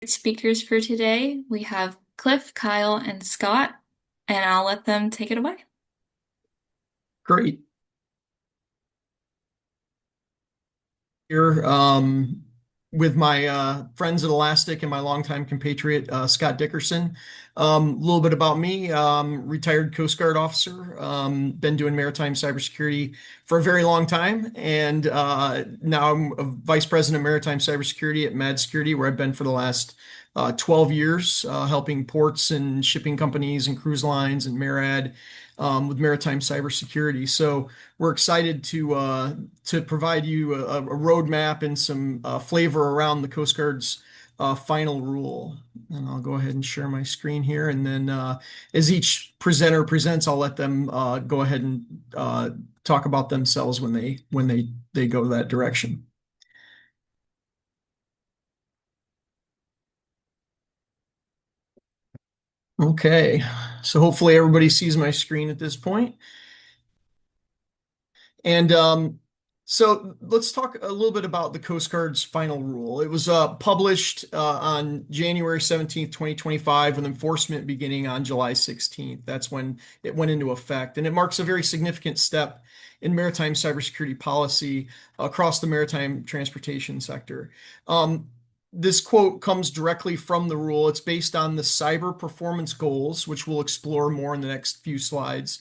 Speakers for today. We have Cliff, Kyle, and Scott, and I'll let them take it away. Great. Here with my friends at Elastic and my longtime compatriot, Scott Dickerson. A little bit about me, retired Coast Guard officer, been doing maritime cybersecurity for a very long time. And now I'm a vice president of maritime cybersecurity at Mad Security, where I've been for the last 12 years, helping ports and shipping companies and cruise lines and MARAD with maritime cybersecurity. So we're excited to provide you a roadmap and some flavor around the Coast Guard's final rule. And I'll go ahead and share my screen here. And then as each presenter presents, I'll let them go ahead and talk about themselves when they go that direction. Okay, so hopefully everybody sees my screen at this point. And so let's talk a little bit about the Coast Guard's final rule. It was published on January 17th, 2025, with enforcement beginning on July 16th. That's when it went into effect. And it marks a very significant step in maritime cybersecurity policy across the maritime transportation sector. This quote comes directly from the rule. It's based on the cyber performance goals, which we'll explore more in the next few slides.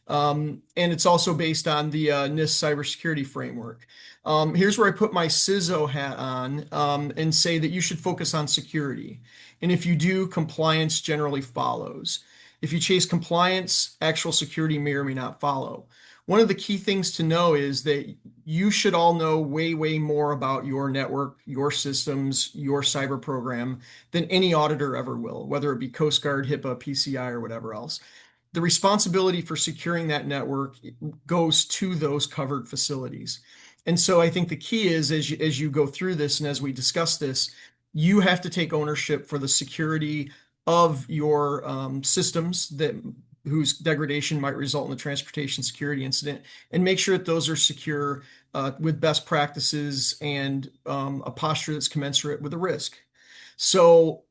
And it's also based on the NIST cybersecurity framework. Here's where I put my CySO hat on and say that you should focus on security. And if you do, compliance generally follows. If you chase compliance, actual security may or may not follow. One of the key things to know is that you should all know way, way more about your network, your systems, your cyber program than any auditor ever will, whether it be Coast Guard, HIPAA, PCI, or whatever else. The responsibility for securing that network goes to those covered facilities. And so I think the key is as you go through this and as we discuss this, you have to take ownership for the security of your systems that whose degradation might result in a transportation security incident, and make sure that those are secure with best practices and a posture that's commensurate with the risk. So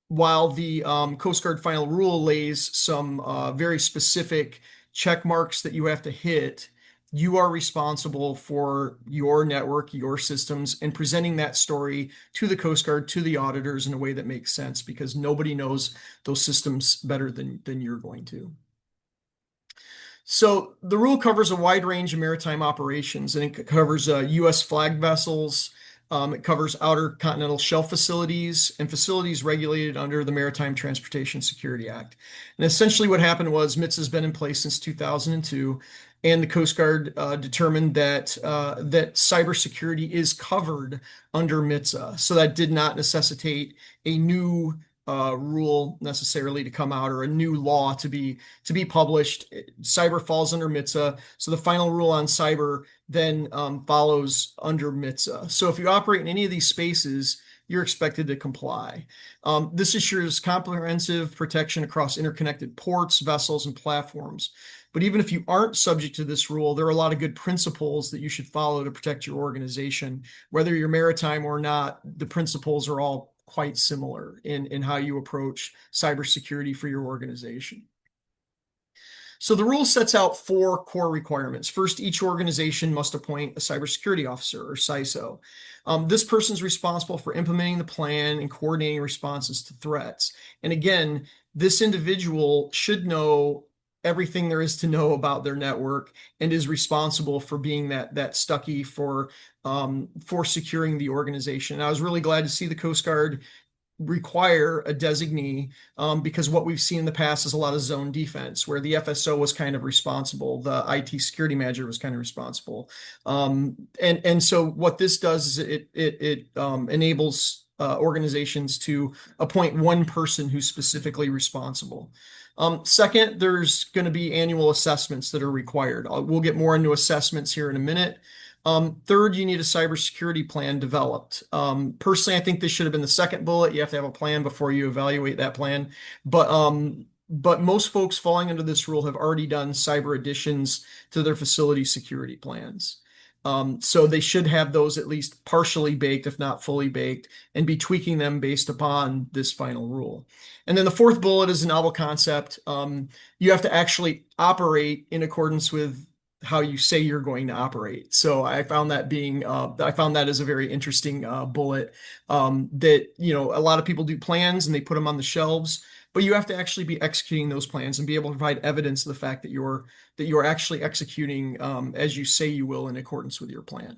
while the Coast Guard final rule lays some very specific check marks that you have to hit, you are responsible for your network, your systems, and presenting that story to the Coast Guard, to the auditors in a way that makes sense, because nobody knows those systems better than you're going to. So the rule covers a wide range of maritime operations, and it covers U.S. flag vessels. It covers outer continental shelf facilities and facilities regulated under the Maritime Transportation Security Act. And essentially what happened was MITS has been in place since 2002, and the Coast Guard determined that cybersecurity is covered under MITSA. So that did not necessitate a new rule necessarily to come out, or a new law to be published. Cyber falls under MITSA, so the final rule on cyber then follows under MITSA. So if you operate in any of these spaces, you're expected to comply. This assures comprehensive protection across interconnected ports, vessels, and platforms. But even if you aren't subject to this rule, there are a lot of good principles that you should follow to protect your organization. Whether you're maritime or not, the principles are all quite similar in how you approach cybersecurity for your organization. So the rule sets out four core requirements. First, each organization must appoint a cybersecurity officer, or CySO. This person is responsible for implementing the plan and coordinating responses to threats. And again, this individual should know everything there is to know about their network and is responsible for being that Stuckey for securing the organization. And I was really glad to see the Coast Guard require a designee, because what we've seen in the past is a lot of zone defense where the FSO was kind of responsible, the IT security manager was kind of responsible, and so what this does is it enables organizations to appoint one person who's specifically responsible. Second, there's going to be annual assessments that are required. We'll get more into assessments here in a minute. Third, you need a cybersecurity plan developed. Personally, I think this should have been the second bullet. You have to have a plan before you evaluate that plan. But most folks falling under this rule have already done cyber additions to their facility security plans. So they should have those at least partially baked, if not fully baked, and be tweaking them based upon this final rule. And then the fourth bullet is a novel concept. You have to actually operate in accordance with how you say you're going to operate. So I found that as a very interesting bullet. That, a lot of people do plans and they put them on the shelves, but you have to actually be executing those plans and be able to provide evidence of the fact that you're actually executing as you say you will in accordance with your plan.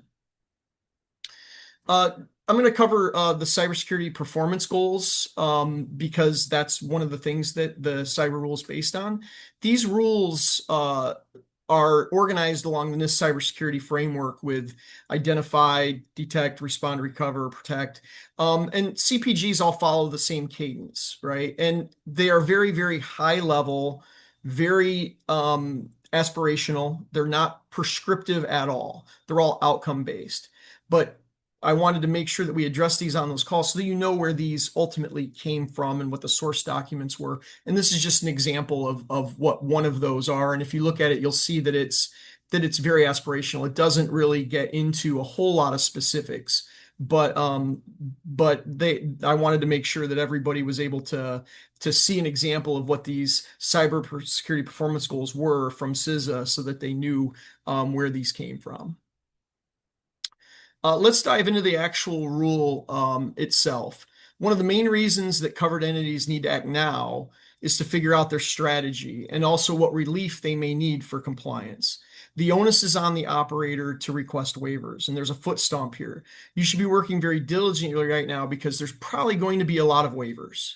Uh, I'm going to cover the cybersecurity performance goals because that's one of the things that the cyber rule is based on. These rules are organized along this cybersecurity framework with identify, detect, respond, recover, protect. And CPGs all follow the same cadence, right? And they are very, very high level, very aspirational. They're not prescriptive at all. They're all outcome based. But I wanted to make sure that we address these on those calls so that you know where these ultimately came from and what the source documents were. And this is just an example of what one of those are. And if you look at it, you'll see that it's very aspirational. It doesn't really get into a whole lot of specifics, but I wanted to make sure that everybody was able to see an example of what these cyber security performance goals were from CISA so that they knew where these came from. Let's dive into the actual rule itself. One of the main reasons that covered entities need to act now is to figure out their strategy and also what relief they may need for compliance. The onus is on the operator to request waivers, and there's a foot stomp here. You should be working very diligently right now because there's probably going to be a lot of waivers.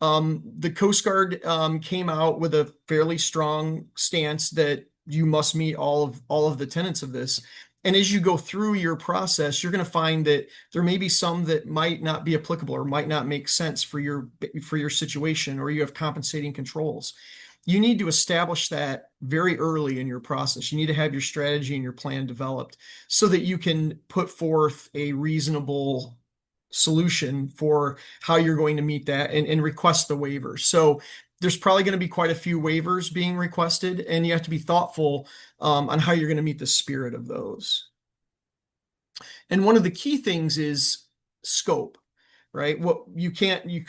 The Coast Guard came out with a fairly strong stance that you must meet all of the tenets of this. And as you go through your process, you're going to find that there may be some that might not be applicable or might not make sense for your situation, or you have compensating controls. You need to establish that very early in your process. You need to have your strategy and your plan developed so that you can put forth a reasonable solution for how you're going to meet that and request the waivers. So there's probably going to be quite a few waivers being requested, and you have to be thoughtful on how you're going to meet the spirit of those. And one of the key things is scope, right?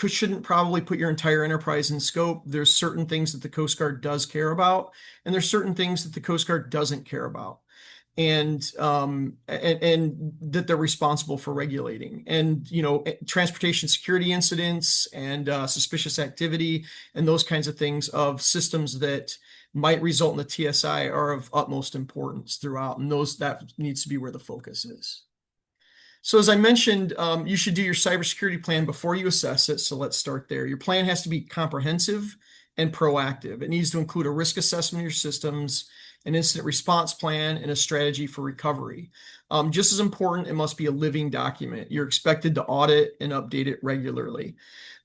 Shouldn't probably put your entire enterprise in scope. There's certain things that the Coast Guard does care about, and there's certain things that the Coast Guard doesn't care about. And that they're responsible for regulating. And transportation security incidents and suspicious activity and those kinds of things of systems that might result in the TSI are of utmost importance throughout, and that needs to be where the focus is. So as I mentioned, you should do your cybersecurity plan before you assess it. So let's start there. Your plan has to be comprehensive and proactive. It needs to include a risk assessment of your systems, an incident response plan, and a strategy for recovery. Just as important, it must be a living document. You're expected to audit and update it regularly.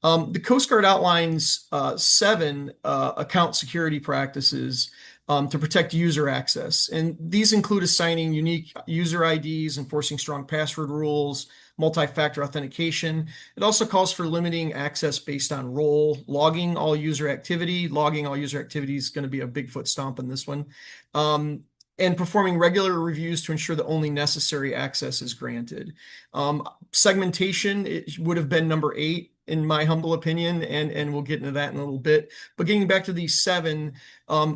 The Coast Guard outlines 7 account security practices to protect user access. And these include assigning unique user IDs, enforcing strong password rules, multi-factor authentication. It also calls for limiting access based on role, logging all user activity. Logging all user activity is going to be a big foot stomp in this one. And performing regular reviews to ensure that only necessary access is granted. Segmentation, it would have been number 8 in my humble opinion, and we'll get into that in a little bit. But getting back to these 7,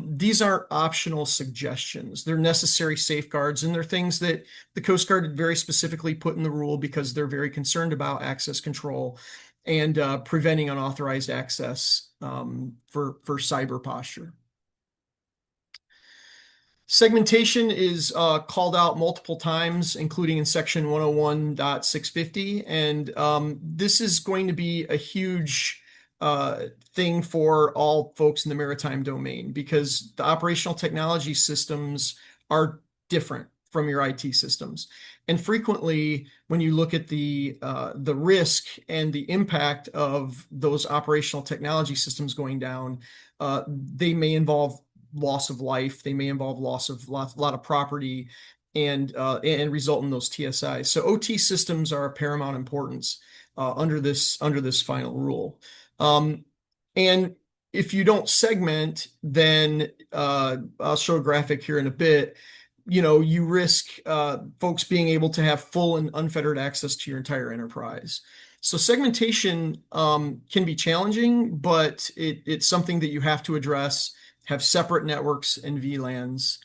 these aren't optional suggestions. They're necessary safeguards, and they're things that the Coast Guard very specifically put in the rule because they're very concerned about access control and preventing unauthorized access for cyber posture. Segmentation is called out multiple times, including in section 101.650. And this is going to be a huge thing for all folks in the maritime domain because the operational technology systems are different from your IT systems. And frequently, when you look at the risk and the impact of those operational technology systems going down, they may involve loss of life. They may involve loss of a lot of property and result in those TSIs. So OT systems are of paramount importance under this final rule. And if you don't segment, then I'll show a graphic here in a bit. you risk folks being able to have full and unfettered access to your entire enterprise. So segmentation can be challenging, but it's something that you have to address, have separate networks and VLANs.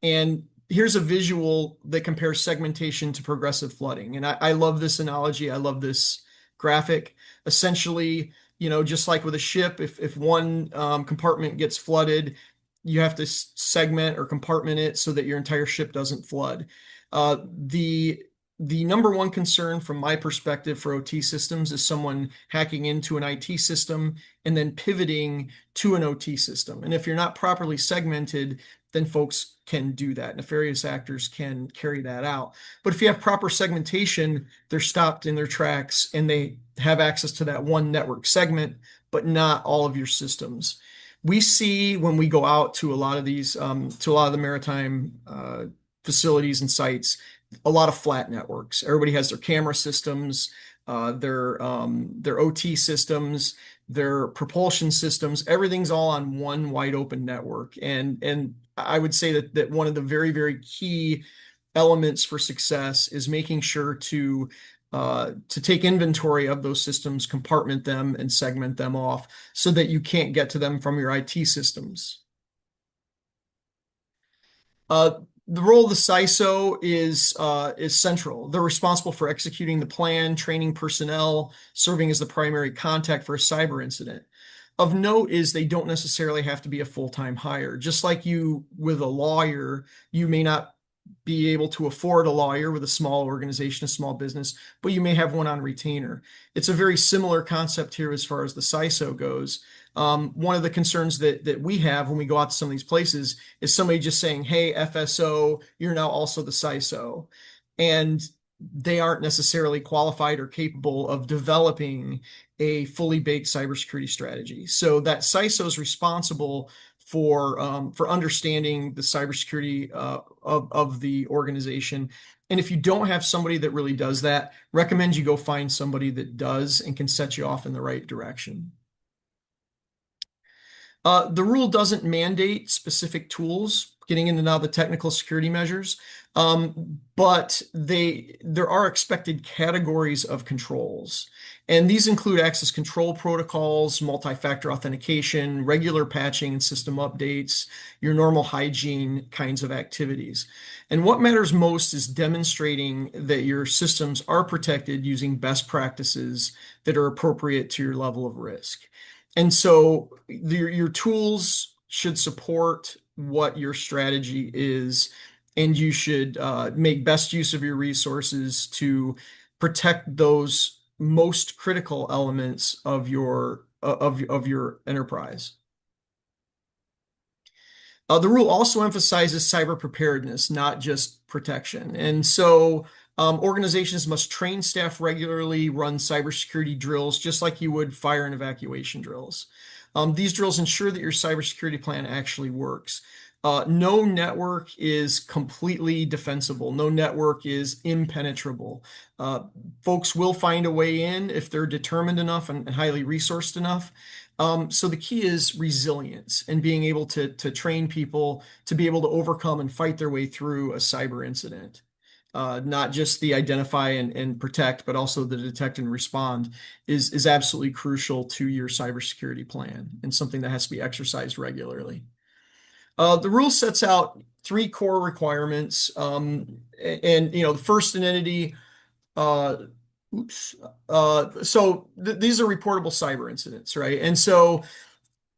And here's a visual that compares segmentation to progressive flooding. And I love this analogy. I love this graphic. Essentially, just like with a ship, if one compartment gets flooded, you have to segment or compartment it so that your entire ship doesn't flood. The number one concern from my perspective for OT systems is someone hacking into an IT system and then pivoting to an OT system. And if you're not properly segmented, then folks can do that. Nefarious actors can carry that out. But if you have proper segmentation, they're stopped in their tracks and they have access to that one network segment, but not all of your systems. We see when we go out to a lot of to a lot of the maritime facilities and sites, a lot of flat networks. Everybody has their camera systems, their OT systems, their propulsion systems. Everything's all on one wide open network. And I would say that one of the very, very key elements for success is making sure to take inventory of those systems, compartment them, and segment them off so that you can't get to them from your IT systems. The role of the CySO is central. They're responsible for executing the plan, training personnel, serving as the primary contact for a cyber incident. Of note is they don't necessarily have to be a full-time hire. Just like you with a lawyer, you may not be able to afford a lawyer with a small organization, a small business, but you may have one on retainer. It's a very similar concept here as far as the CySO goes. One of the concerns that we have when we go out to some of these places is somebody just saying, "Hey, FSO, you're now also the CySO," and they aren't necessarily qualified or capable of developing a fully baked cybersecurity strategy. So that CySO is responsible for understanding the cybersecurity of the organization. And if you don't have somebody that really does that, recommend you go find somebody that does and can set you off in the right direction. The rule doesn't mandate specific tools, getting into now the technical security measures, but there are expected categories of controls. And these include access control protocols, multi-factor authentication, regular patching and system updates, your normal hygiene kinds of activities. And what matters most is demonstrating that your systems are protected using best practices that are appropriate to your level of risk. And so your tools should support what your strategy is, and you should make best use of your resources to protect those most critical elements of your enterprise. The rule also emphasizes cyber preparedness, not just protection. And so organizations must train staff regularly, run cybersecurity drills, just like you would fire and evacuation drills. These drills ensure that your cybersecurity plan actually works. No network is completely defensible. No network is impenetrable. Folks will find a way in if they're determined enough and highly resourced enough. So the key is resilience and being able to train people to be able to overcome and fight their way through a cyber incident. Not just the identify and protect, but also the detect and respond is absolutely crucial to your cybersecurity plan and something that has to be exercised regularly. The rule sets out three core requirements, and the first in entity. Oops. These are reportable cyber incidents, right? And so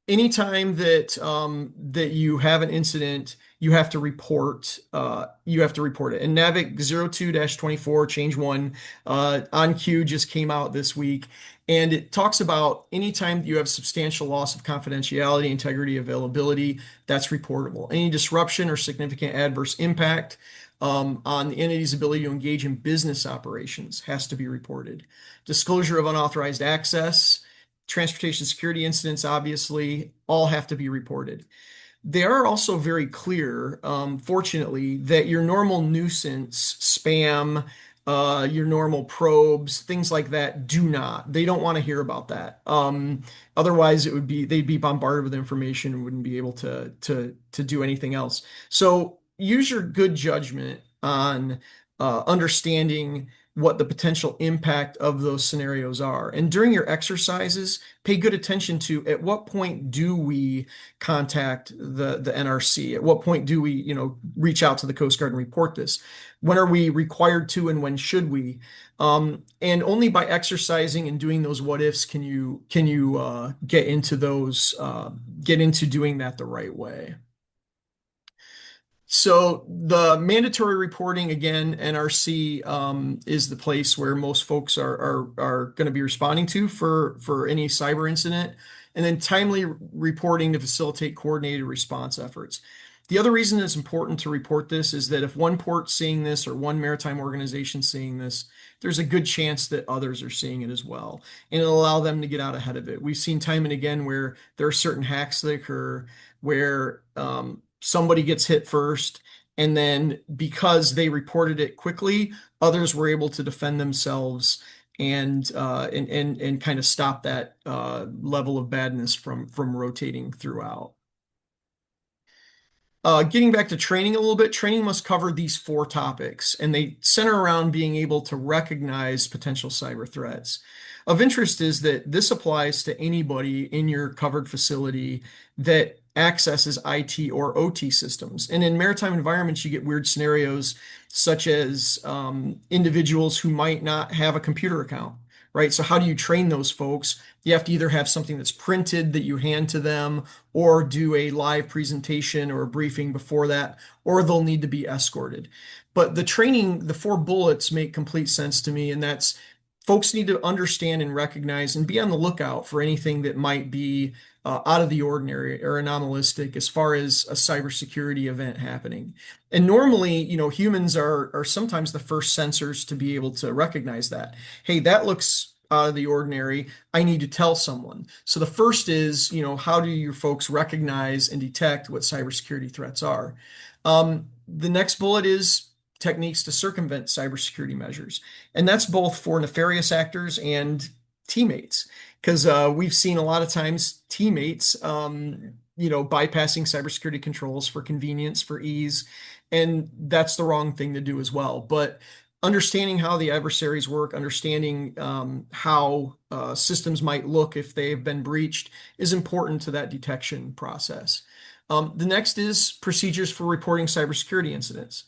anytime that you have an incident, you have to report it. And NAVIC 02-24 change 1 on Q just came out this week, and it talks about anytime you have substantial loss of confidentiality, integrity, availability, that's reportable. Any disruption or significant adverse impact on the entity's ability to engage in business operations has to be reported. Disclosure of unauthorized access, transportation security incidents, obviously, all have to be reported. They are also very clear, fortunately, that your normal nuisance, spam, your normal probes, things like that do not. They don't want to hear about that. Otherwise, they'd be bombarded with information and wouldn't be able to do anything else. So use your good judgment on understanding what the potential impact of those scenarios are. And during your exercises, pay good attention to at what point do we contact the NRC? At what point do we, reach out to the Coast Guard and report this? When are we required to, and when should we? And only by exercising and doing those what ifs can you get into doing that the right way. So the mandatory reporting, again, NRC is the place where most folks are going to be responding to for any cyber incident, and then timely reporting to facilitate coordinated response efforts. The other reason it's important to report this is that if one port's seeing this or one maritime organization seeing this, there's a good chance that others are seeing it as well, and it'll allow them to get out ahead of it. We've seen time and again where there are certain hacks that occur where somebody gets hit first, and then because they reported it quickly, others were able to defend themselves and kind of stop that level of badness from rotating throughout. Getting back to training a little bit, training must cover these four topics, and they center around being able to recognize potential cyber threats. Of interest is that this applies to anybody in your covered facility that accesses IT or OT systems. And in maritime environments, you get weird scenarios such as individuals who might not have a computer account, right? So how do you train those folks? You have to either have something that's printed that you hand to them, or do a live presentation or a briefing before that, or they'll need to be escorted. But the training, the four bullets make complete sense to me, and that's folks need to understand and recognize and be on the lookout for anything that might be out of the ordinary or anomalistic as far as a cybersecurity event happening. And normally, humans are sometimes the first sensors to be able to recognize that. Hey, that looks out of the ordinary. I need to tell someone. So the first is, how do your folks recognize and detect what cybersecurity threats are? The next bullet is techniques to circumvent cybersecurity measures. And that's both for nefarious actors and teammates, because we've seen a lot of times teammates, bypassing cybersecurity controls for convenience, for ease, and that's the wrong thing to do as well. But understanding how the adversaries work, understanding how systems might look if they've been breached is important to that detection process. The next is procedures for reporting cybersecurity incidents.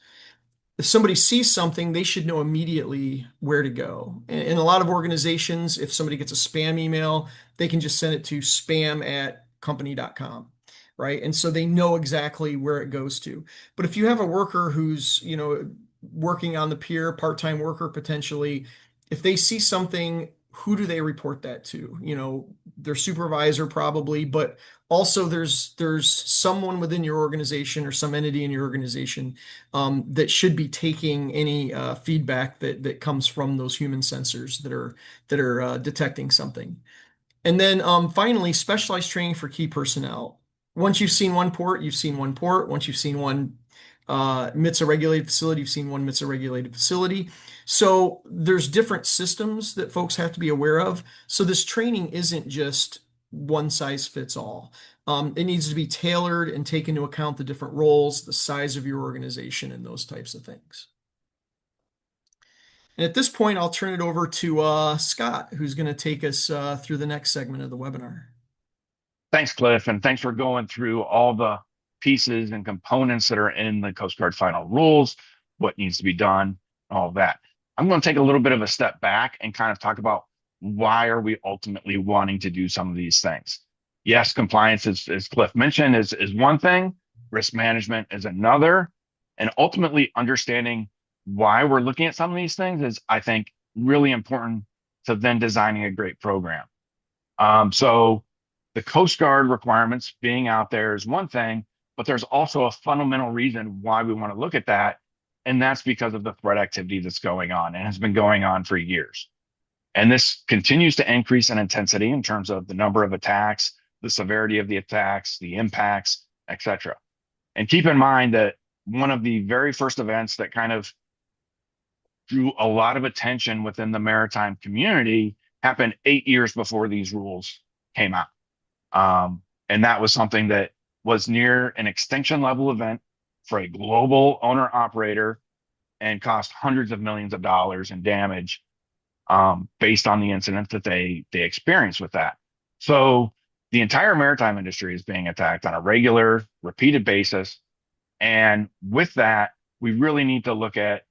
If somebody sees something, they should know immediately where to go. In a lot of organizations, if somebody gets a spam email, they can just send it to spam@company.com, right? And so they know exactly where it goes to. But if you have a worker who's, working on the pier, part-time worker potentially, if they see something, who do they report that to? Their supervisor probably, but also there's someone within your organization or some entity in your organization that should be taking any feedback that comes from those human sensors that are detecting something. And then finally, specialized training for key personnel. Once you've seen one port, you've seen one port. Once you've seen one MITSA regulated facility, you've seen one MITSA regulated facility. So there's different systems that folks have to be aware of. So this training isn't just one size fits all. It needs to be tailored and take into account the different roles, the size of your organization, and those types of things. And at this point, I'll turn it over to Scott, who's going to take us through the next segment of the webinar. Thanks, Cliff, and thanks for going through all the pieces and components that are in the Coast Guard final rules, what needs to be done, all that. I'm going to take a little bit of a step back and kind of talk about why are we ultimately wanting to do some of these things. Yes, compliance, as Cliff mentioned, is one thing, risk management is another, and ultimately understanding why we're looking at some of these things is, I think, really important to then designing a great program. So the Coast Guard requirements being out there is one thing, but there's also a fundamental reason why we want to look at that, and that's because of the threat activity that's going on and has been going on for years. And this continues to increase in intensity in terms of the number of attacks, the severity of the attacks, the impacts, etc. And keep in mind that one of the very first events that kind of drew a lot of attention within the maritime community happened 8 years before these rules came out. And that was something that was near an extinction level event for a global owner operator and cost hundreds of millions of dollars in damage based on the incident that they experienced with that. So the entire maritime industry is being attacked on a regular, repeated basis. And with that, we really need to look at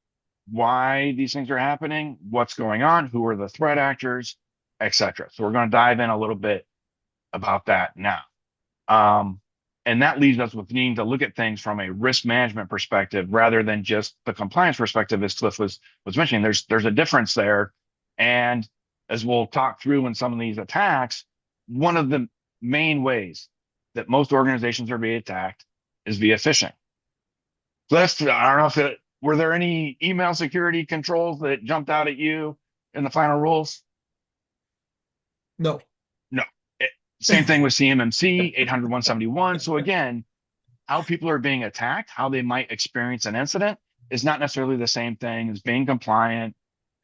why these things are happening, what's going on, who are the threat actors, etc. So we're going to dive in a little bit about that now. And that leaves us with needing to look at things from a risk management perspective rather than just the compliance perspective, as Cliff was mentioning. There's a difference there. And as we'll talk through in some of these attacks, one of the main ways that most organizations are being attacked is via phishing. Cliff, I don't know if were there any email security controls that jumped out at you in the final rules? No. No. Same thing with CMMC 800-171. So again, how people are being attacked, how they might experience an incident is not necessarily the same thing as being compliant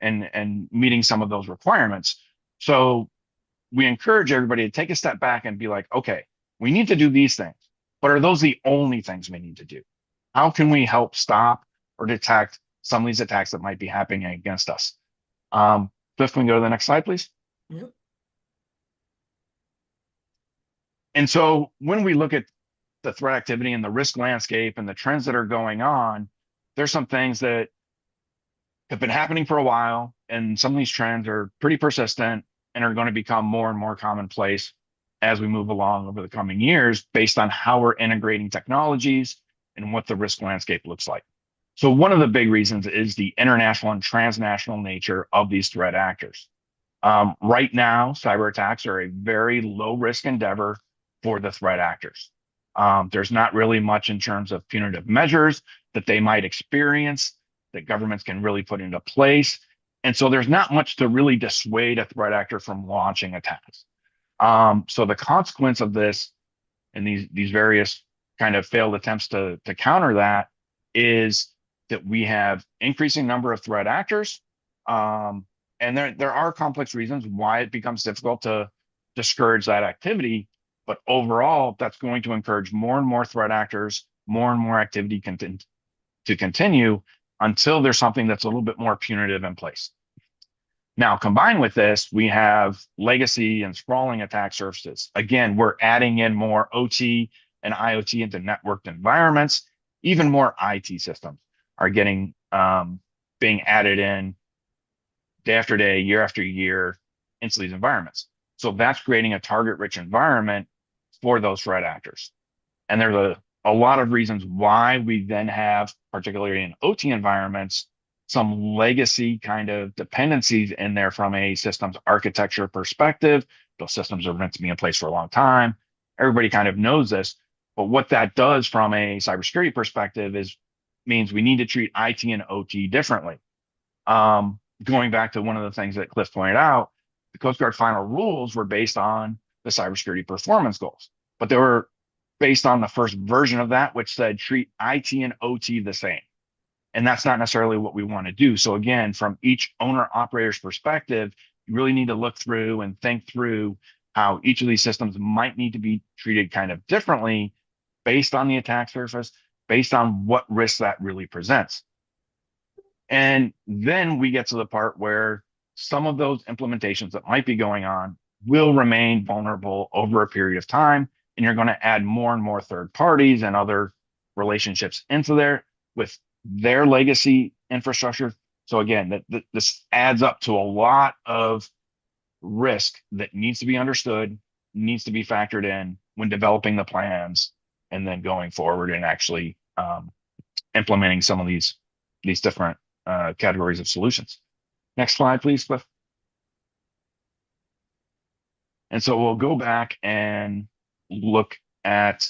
and meeting some of those requirements. So we encourage everybody to take a step back and be like, okay, we need to do these things, but are those the only things we need to do? How can we help stop or detect some of these attacks that might be happening against us? Cliff, can we go to the next slide, please? Yep. And so when we look at the threat activity and the risk landscape and the trends that are going on, there's some things that have been happening for a while, and some of these trends are pretty persistent and are going to become more and more commonplace as we move along over the coming years based on how we're integrating technologies and what the risk landscape looks like. So one of the big reasons is the international and transnational nature of these threat actors. Right now, cyber attacks are a very low risk endeavor for the threat actors. There's not really much in terms of punitive measures that they might experience that governments can really put into place. And so there's not much to really dissuade a threat actor from launching attacks. So the consequence of this and these various kind of failed attempts to counter that is that we have increasing number of threat actors. And there are complex reasons why it becomes difficult to discourage that activity. But overall, that's going to encourage more and more threat actors, more and more activity to continue until there's something that's a little bit more punitive in place. Now, combined with this, we have legacy and sprawling attack surfaces. Again, we're adding in more OT and IoT into networked environments. Even more IT systems are getting being added in day after day, year after year into these environments. So that's creating a target-rich environment for those threat actors. And there's a lot of reasons why we then have, particularly in OT environments, some legacy kind of dependencies in there from a systems architecture perspective. Those systems are meant to be in place for a long time. Everybody kind of knows this, but what that does from a cybersecurity perspective means we need to treat IT and OT differently. Going back to one of the things that Cliff pointed out, the Coast Guard final rules were based on the cybersecurity performance goals, but they were based on the first version of that, which said treat IT and OT the same. And that's not necessarily what we want to do. So again, from each owner operator's perspective, you really need to look through and think through how each of these systems might need to be treated kind of differently based on the attack surface, based on what risk that really presents. And then we get to the part where some of those implementations that might be going on will remain vulnerable over a period of time. And you're going to add more and more third parties and other relationships into there with their legacy infrastructure. So again, this adds up to a lot of risk that needs to be understood, needs to be factored in when developing the plans and then going forward and actually implementing some of these different categories of solutions. Next slide, please, Cliff. And so we'll go back and look at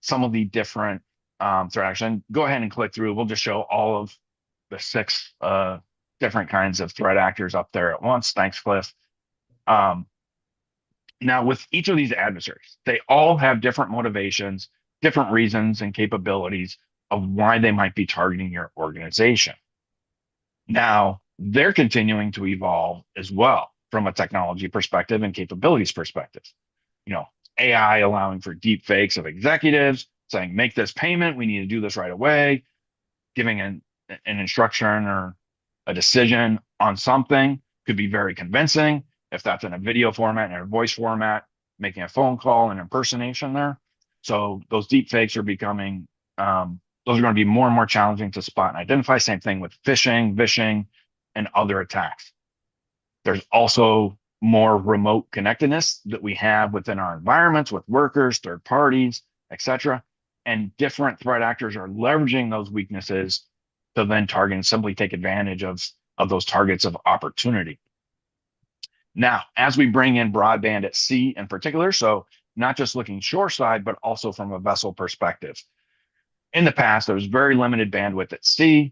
some of the different threat action. Go ahead and click through. We'll just show all of the 6 different kinds of threat actors up there at once. Thanks, Cliff. Now, with each of these adversaries, they all have different motivations, different reasons and capabilities of why they might be targeting your organization. Now, they're continuing to evolve as well from a technology perspective and capabilities perspective. You know, AI allowing for deep fakes of executives, saying, make this payment, we need to do this right away, giving an instruction or a decision on something could be very convincing. If that's in a video format and a voice format, making a phone call and impersonation there. So those deep fakes are becoming, those are going to be more and more challenging to spot and identify. Same thing with phishing, vishing, and other attacks. There's also more remote connectedness that we have within our environments with workers, third parties, etc. And different threat actors are leveraging those weaknesses to then target and simply take advantage of those targets of opportunity. Now, as we bring in broadband at sea in particular, so not just looking shoreside, but also from a vessel perspective. In the past, there was very limited bandwidth at sea,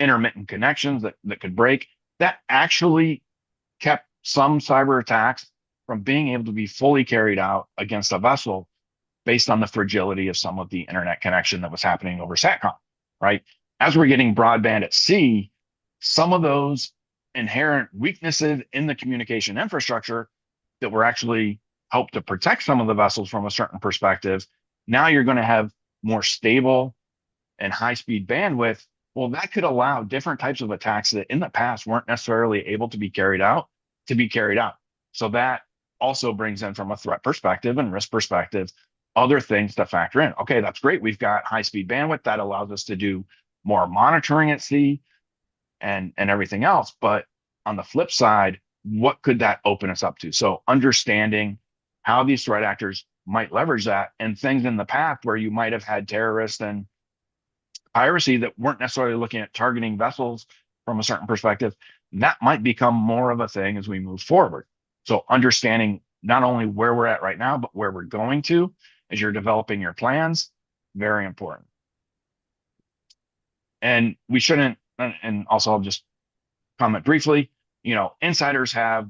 intermittent connections that could break. That actually kept some cyber attacks from being able to be fully carried out against a vessel based on the fragility of some of the internet connection that was happening over SATCOM, right? As we're getting broadband at sea, some of those inherent weaknesses in the communication infrastructure that were actually help to protect some of the vessels from a certain perspective, now you're going to have more stable and high-speed bandwidth. Well, that could allow different types of attacks that in the past weren't necessarily able to be carried out to be carried out. So that also brings in, from a threat perspective and risk perspective, other things to factor in. Okay, that's great. We've got high-speed bandwidth that allows us to do more monitoring at sea and everything else. But on the flip side, what could that open us up to? So understanding how these threat actors might leverage that, and things in the past where you might have had terrorists and piracy that weren't necessarily looking at targeting vessels from a certain perspective, that might become more of a thing as we move forward. So understanding not only where we're at right now, but where we're going to as you're developing your plans, very important. And we shouldn't, and also I'll just comment briefly, insiders have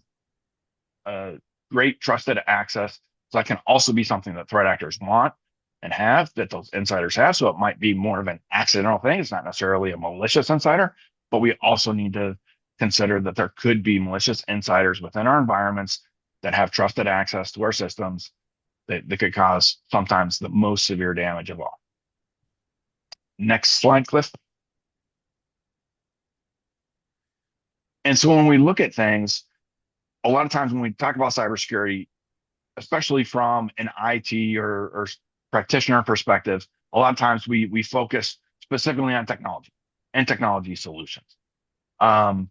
great trusted access. So that can also be something that threat actors want and have, that those insiders have. So it might be more of an accidental thing. It's not necessarily a malicious insider, but we also need to consider that there could be malicious insiders within our environments that have trusted access to our systems that could cause sometimes the most severe damage of all. Next slide, Cliff. And so when we look at things, a lot of times when we talk about cybersecurity, especially from an IT or practitioner perspective, a lot of times we focus specifically on technology and technology solutions. And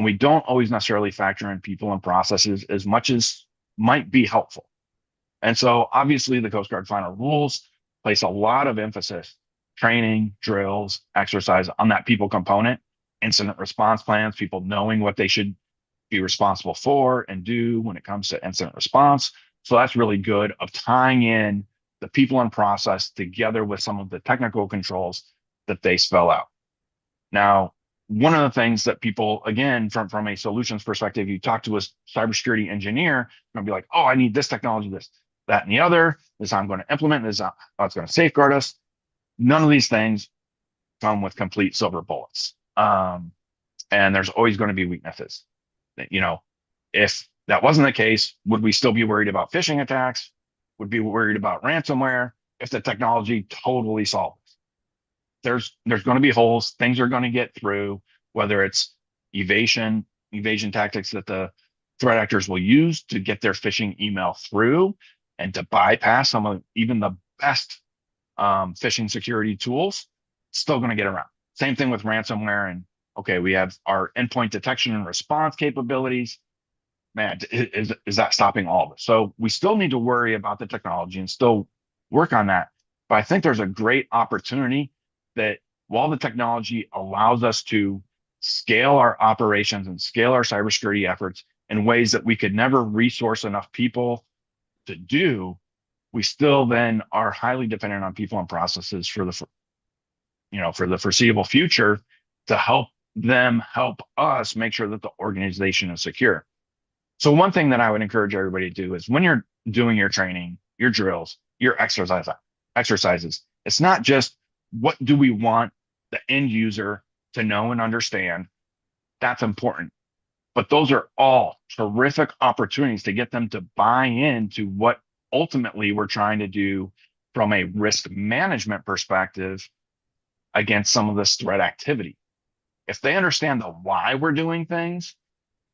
we don't always necessarily factor in people and processes as much as might be helpful. And so obviously the Coast Guard final rules place a lot of emphasis, training, drills, exercise on that people component, incident response plans, people knowing what they should be responsible for and do when it comes to incident response. So that's really good of tying in the people and process together with some of the technical controls that they spell out. Now, one of the things that people, again, from a solutions perspective, you talk to a cybersecurity engineer, going to be like, oh, I need this technology, this, that, and the other. This is how I'm going to implement. This is how it's going to safeguard us. None of these things come with complete silver bullets. And there's always going to be weaknesses. If that wasn't the case, would we still be worried about phishing attacks? Would be worried about ransomware if the technology totally solved this? There's going to be holes. Things are going to get through, whether it's evasion tactics that the threat actors will use to get their phishing email through and to bypass some of even the best phishing security tools. Still going to get around. Same thing with ransomware. And okay, we have our endpoint detection and response capabilities. Man, is that stopping all of it? So we still need to worry about the technology and still work on that. But I think there's a great opportunity that while the technology allows us to scale our operations and scale our cybersecurity efforts in ways that we could never resource enough people to do, we still then are highly dependent on people and processes for the foreseeable future to help them help us make sure that the organization is secure. So one thing that I would encourage everybody to do is when you're doing your training, your drills, your exercises, it's not just what do we want the end user to know and understand. That's important. But those are all terrific opportunities to get them to buy into what ultimately we're trying to do from a risk management perspective against some of this threat activity. If they understand the why we're doing things,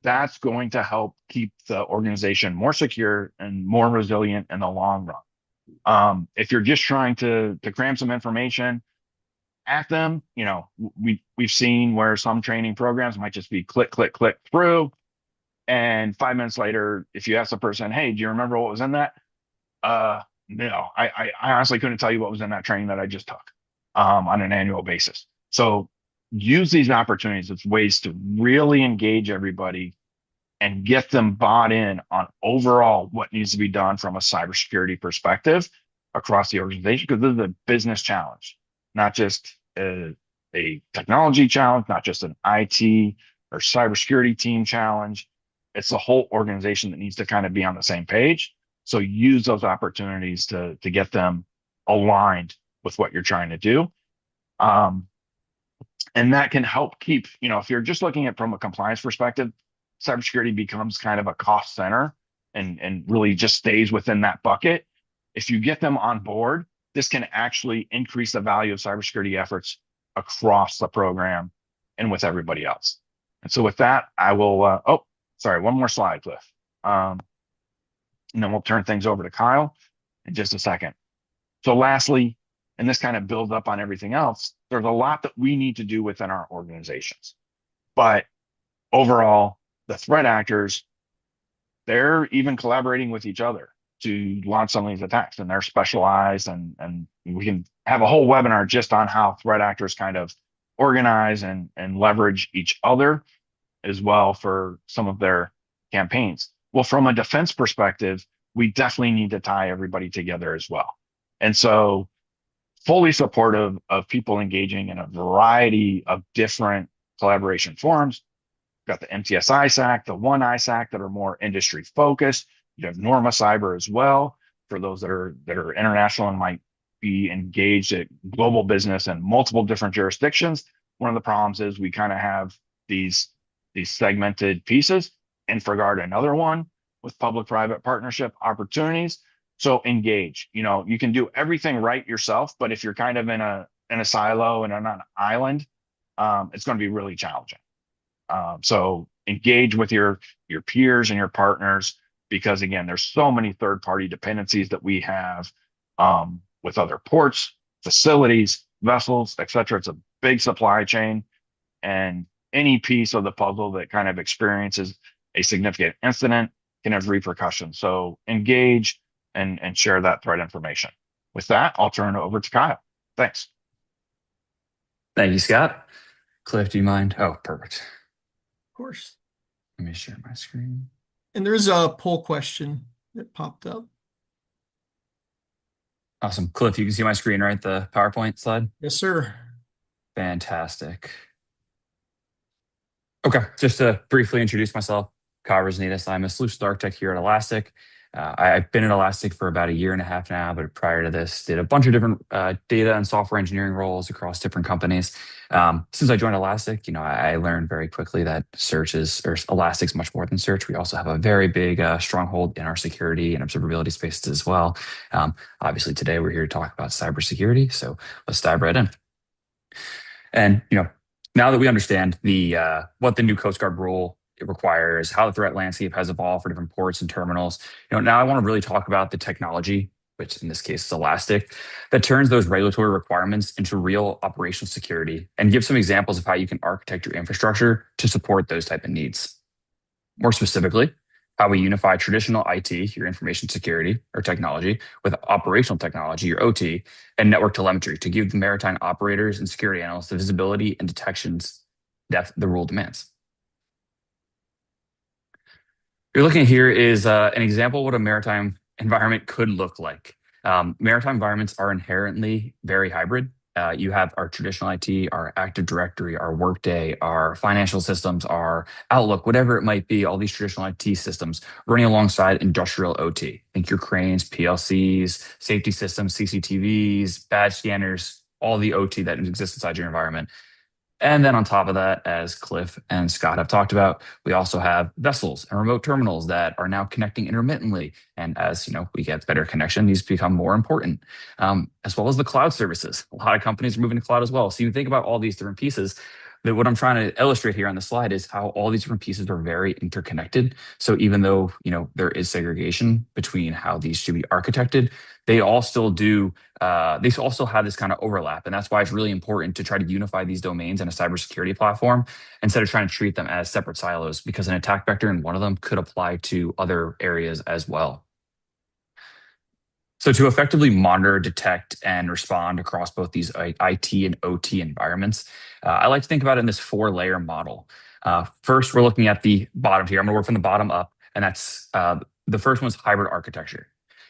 that's going to help keep the organization more secure and more resilient in the long run. If you're just trying to cram some information at them, we've seen where some training programs might just be click, click, click through. And 5 minutes later, if you ask the person, hey, do you remember what was in that? No, I honestly couldn't tell you what was in that training that I just took on an annual basis. So use these opportunities as ways to really engage everybody and get them bought in on overall what needs to be done from a cybersecurity perspective across the organization, because this is a business challenge, not just a technology challenge, not just an IT or cybersecurity team challenge. It's the whole organization that needs to kind of be on the same page. So use those opportunities to get them aligned with what you're trying to do. And that can help keep, if you're just looking at from a compliance perspective, cybersecurity becomes kind of a cost center and really just stays within that bucket. If you get them on board, this can actually increase the value of cybersecurity efforts across the program and with everybody else. And so with that, I will, sorry, one more slide, Cliff. And then we'll turn things over to Kyle in just a second. So lastly, and this kind of builds up on everything else, there's a lot that we need to do within our organizations. But overall, the threat actors, they're even collaborating with each other to launch some of these attacks, and they're specialized, and we can have a whole webinar just on how threat actors kind of organize and leverage each other as well for some of their campaigns. Well, from a defense perspective, we definitely need to tie everybody together as well. And so fully supportive of people engaging in a variety of different collaboration forums. We've got the MTS ISAC, the One ISAC that are more industry focused. You have Norma Cyber as well for those that are international and might be engaged at global business and multiple different jurisdictions. One of the problems is we kind of have these segmented pieces. InfraGard, another one with public-private partnership opportunities. So engage. You can do everything right yourself, but if you're kind of in a silo and on an island, it's going to be really challenging. So engage with your peers and your partners, because again, there's so many third-party dependencies that we have with other ports, facilities, vessels, et cetera. It's a big supply chain, and any piece of the puzzle that kind of experiences a significant incident can have repercussions. So engage and share that threat information. With that, I'll turn it over to Kyle. Thanks. Thank you, Scott. Cliff, do you mind? Oh, perfect. Of course. Let me share my screen. And there's a poll question that popped up. Awesome. Cliff, you can see my screen, right? The PowerPoint slide? Yes, sir. Fantastic. Okay, just to briefly introduce myself, Kyle Rosnitas. I'm a solutions architect here at Elastic. I've been at Elastic for about 1.5 years now, but prior to this, did a bunch of different data and software engineering roles across different companies. Since I joined Elastic, I learned very quickly that Elastic's much more than search. We also have a very big stronghold in our security and observability spaces as well. Obviously, today we're here to talk about cybersecurity, so let's dive right in. And now that we understand what the new Coast Guard rule it requires, how the threat landscape has evolved for different ports and terminals, now I want to really talk about the technology, which in this case is Elastic, that turns those regulatory requirements into real operational security, and give some examples of how you can architect your infrastructure to support those type of needs. More specifically, how we unify traditional IT, your information security or technology, with operational technology, your OT, and network telemetry to give the maritime operators and security analysts the visibility and detections that the rule demands. What you're looking at here is an example of what a maritime environment could look like. Maritime environments are inherently very hybrid. You have our traditional IT, our Active Directory, our Workday, our financial systems, our Outlook, whatever it might be, all these traditional IT systems running alongside industrial OT. Think your cranes, PLCs, safety systems, CCTVs, badge scanners, all the OT that exists inside your environment. And then on top of that, as Cliff and Scott have talked about, we also have vessels and remote terminals that are now connecting intermittently. And as we get better connection, these become more important, as well as the cloud services. A lot of companies are moving to cloud as well. So you think about all these different pieces. That what I'm trying to illustrate here on the slide is how all these different pieces are very interconnected. So even though there is segregation between how these should be architected, they all still do. They also have this kind of overlap, and that's why it's really important to try to unify these domains in a cybersecurity platform instead of trying to treat them as separate silos, because an attack vector in one of them could apply to other areas as well. So to effectively monitor, detect, and respond across both these IT and OT environments, I like to think about it in this 4-layer model. First, we're looking at the bottom here. I'm going to work from the bottom up, and that's the first one's hybrid architecture.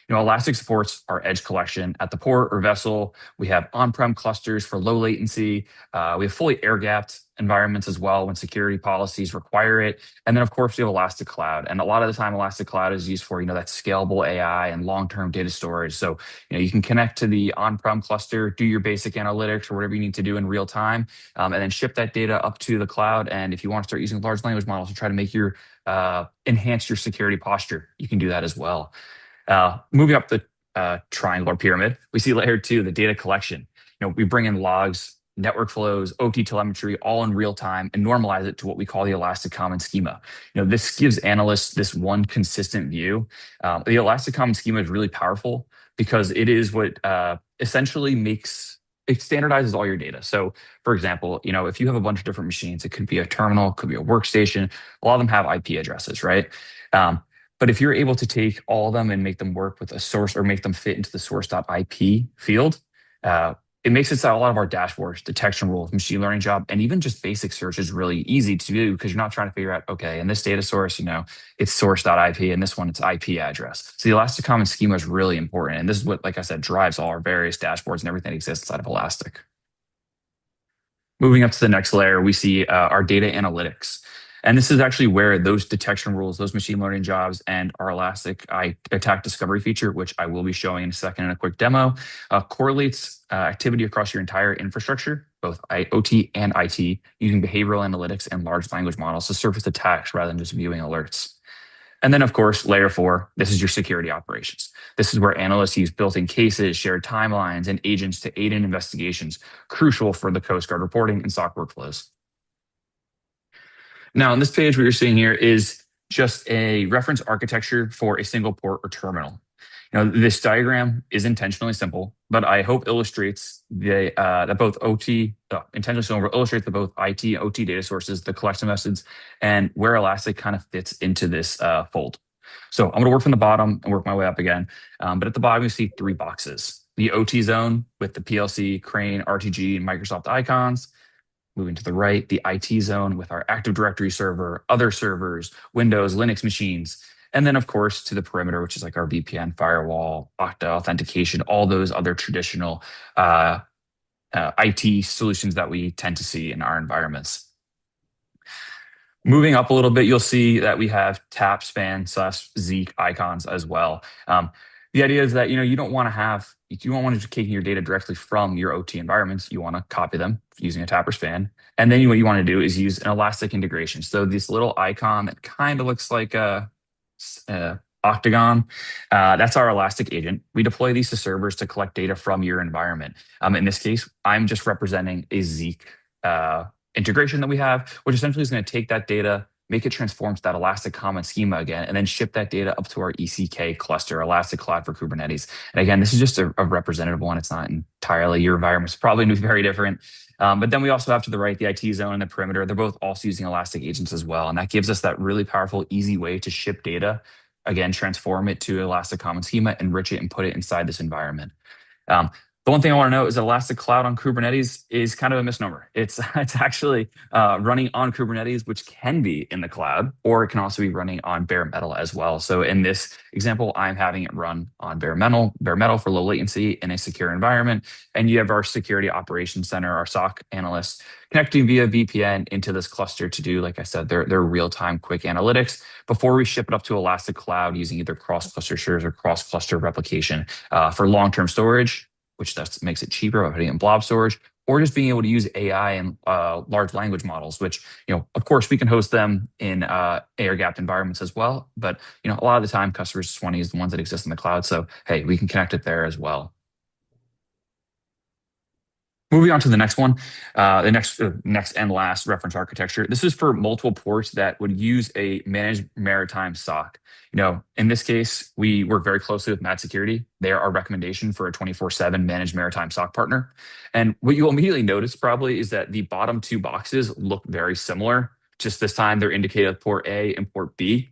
Elastic supports our edge collection at the port or vessel. We have on-prem clusters for low latency. We have fully air-gapped environments as well when security policies require it. And then, of course, we have Elastic Cloud. And a lot of the time, Elastic Cloud is used for, that scalable AI and long-term data storage. So, you can connect to the on-prem cluster, do your basic analytics or whatever you need to do in real time, and then ship that data up to the cloud. And if you want to start using large language models to try to make your enhance your security posture, you can do that as well. Moving up the triangle or pyramid, we see layer 2, the data collection. We bring in logs, network flows, OT telemetry, all in real time, and normalize it to what we call the Elastic Common Schema. This gives analysts this one consistent view. The Elastic Common Schema is really powerful because it is what essentially it standardizes all your data. So, for example, if you have a bunch of different machines, it could be a terminal, could be a workstation. A lot of them have IP addresses, right? But if you're able to take all of them and make them work with a source or make them fit into the source.ip field, it makes it so a lot of our dashboards, detection rules, machine learning job, and even just basic search is really easy to do because you're not trying to figure out, okay, in this data source, it's source.ip, and this one, it's IP address. So the Elastic Common Schema is really important. And this is what, like I said, drives all our various dashboards and everything that exists inside of Elastic. Moving up to the next layer, we see our data analytics. And this is actually where those detection rules, those machine learning jobs, and our Elastic attack discovery feature, which I will be showing in a second in a quick demo, correlates activity across your entire infrastructure, both OT and IT, using behavioral analytics and large language models to surface attacks rather than just viewing alerts. And then, of course, layer 4, this is your security operations. This is where analysts use built-in cases, shared timelines, and agents to aid in investigations, crucial for the Coast Guard reporting and SOC workflows. Now, on this page, what you're seeing here is just a reference architecture for a single port or terminal. This diagram is intentionally simple, but I hope illustrates that both intentionally simple illustrates that both IT and OT data sources, the collection methods, and where Elastic kind of fits into this fold. So I'm going to work from the bottom and work my way up again. But at the bottom, you see 3 boxes: the OT zone with the PLC, Crane, RTG, and Microsoft icons. Moving to the right, the IT zone with our Active Directory server, other servers, Windows, Linux machines. And then, of course, to the perimeter, which is like our VPN, firewall, Okta, authentication, all those other traditional IT solutions that we tend to see in our environments. Moving up a little bit, you'll see that we have TAP, SPAN, SUS, Zeek icons as well. The idea is that you don't want to just taking your data directly from your OT environments. You want to copy them using a TAP or SPAN. And then what you want to do is use an Elastic integration. So this little icon that kind of looks like a octagon, that's our Elastic agent. We deploy these to servers to collect data from your environment. In this case, I'm just representing a Zeek integration that we have, which essentially is going to take that data, make it transform to that Elastic Common Schema again, and then ship that data up to our ECK cluster, Elastic Cloud for Kubernetes. And again, this is just a representative one. It's not entirely your environment's probably very different. But then we also have to the right, the IT zone and the perimeter. They're both also using Elastic agents as well. And that gives us that really powerful, easy way to ship data, again, transform it to Elastic Common Schema, enrich it, and put it inside this environment. The one thing I want to note is Elastic Cloud on Kubernetes is kind of a misnomer. It's actually running on Kubernetes, which can be in the cloud, or it can also be running on bare metal as well. So in this example, I'm having it run on bare metal for low latency in a secure environment. And you have our security operations center, our SOC analysts, connecting via VPN into this cluster to do, like I said, their real-time quick analytics before we ship it up to Elastic Cloud using either cross-cluster shares or cross-cluster replication for long-term storage, which makes it cheaper by putting it in blob storage, or just being able to use AI and large language models, which, of course, we can host them in air-gapped environments as well. But, a lot of the time, customers just want to use the ones that exist in the cloud. So, hey, we can connect it there as well. Moving on to the next one, the next and last reference architecture. This is for multiple ports that would use a managed maritime SOC. In this case, we work very closely with Maritime Security. They are our recommendation for a 24/7 managed maritime SOC partner. And what you'll immediately notice probably is that the bottom two boxes look very similar. Just this time, they're indicated with port A and port B.